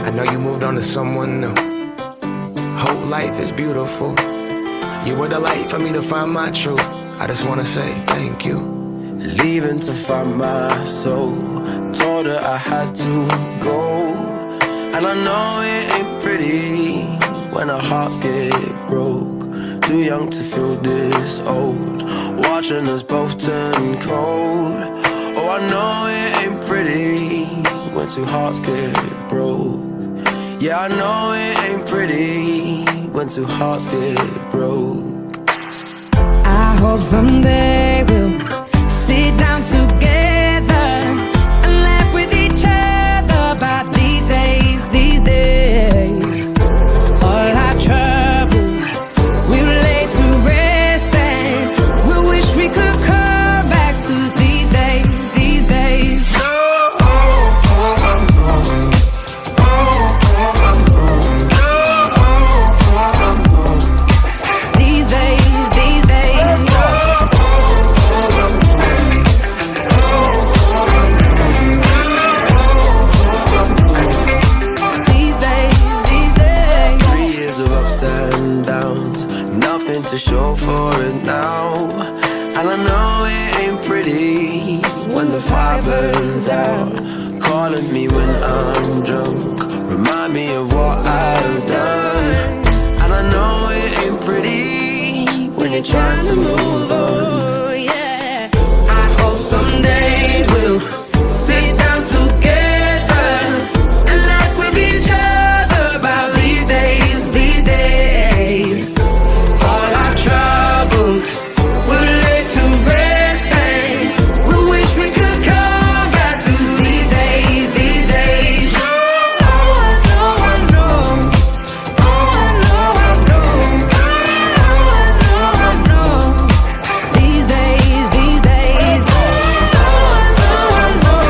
I know you moved on to someone new. Hope life is beautiful. You were the light for me to find my truth. I just wanna say thank you. Leaving to find my soul. Told her I had to go. And I know it ain't pretty when our hearts get broke. Too young to feel this old, watching us both turn cold. Oh, I know it ain't pretty when two hearts get broke. Yeah, I know it ain't pretty when two hearts get broke. I hope someday we'll sit down together and laugh with each other about these days, these days. All our troubles we'll lay to rest, and we'll wish we could come back to these days, these days. These days, these days. These days, these days. 3 years of ups and downs, nothing to show for it now. And I know it ain't pretty when the fire burns out. Calling me when I'm drunk, remind me of what I've done. And I know it ain't pretty when you're trying to move on. Oh, yeah. I hope someday we'll sit down together and laugh with each other about these days, these days. All our troubles we'll lay to rest, and we wish we could come back to these days, these days. Oh, I know, I know. Oh, I know, I know. Oh, I know, I know. These days, these days. Oh, I know, I know.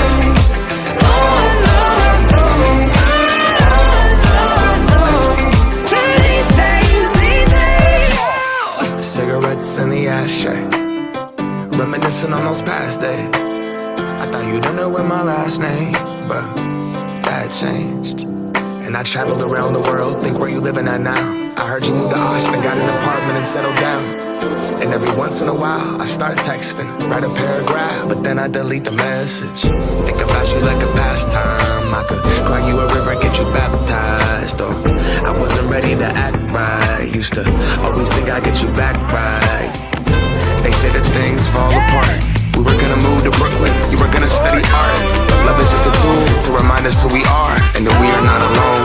Oh, I know, I know. Oh, I know, I know. These days, these days. Cigarettes in the ashtray, reminiscing on those past days. I thought you didn't know my last name, but that changed. And I traveled around the world, think where you living at now. I heard you moved to Austin, got an apartment and settled down. And every once in a while, I start texting, write a paragraph, but then I delete the message. Think about you like a pastime. I could cry you a river, get you baptized. Or I wasn't ready to act right. Used to always think I'd get you back right. They say that things fall apart. We were gonna move to Brooklyn, you were gonna study art. Love is just a tool to remind us who we are, and that we are not alone.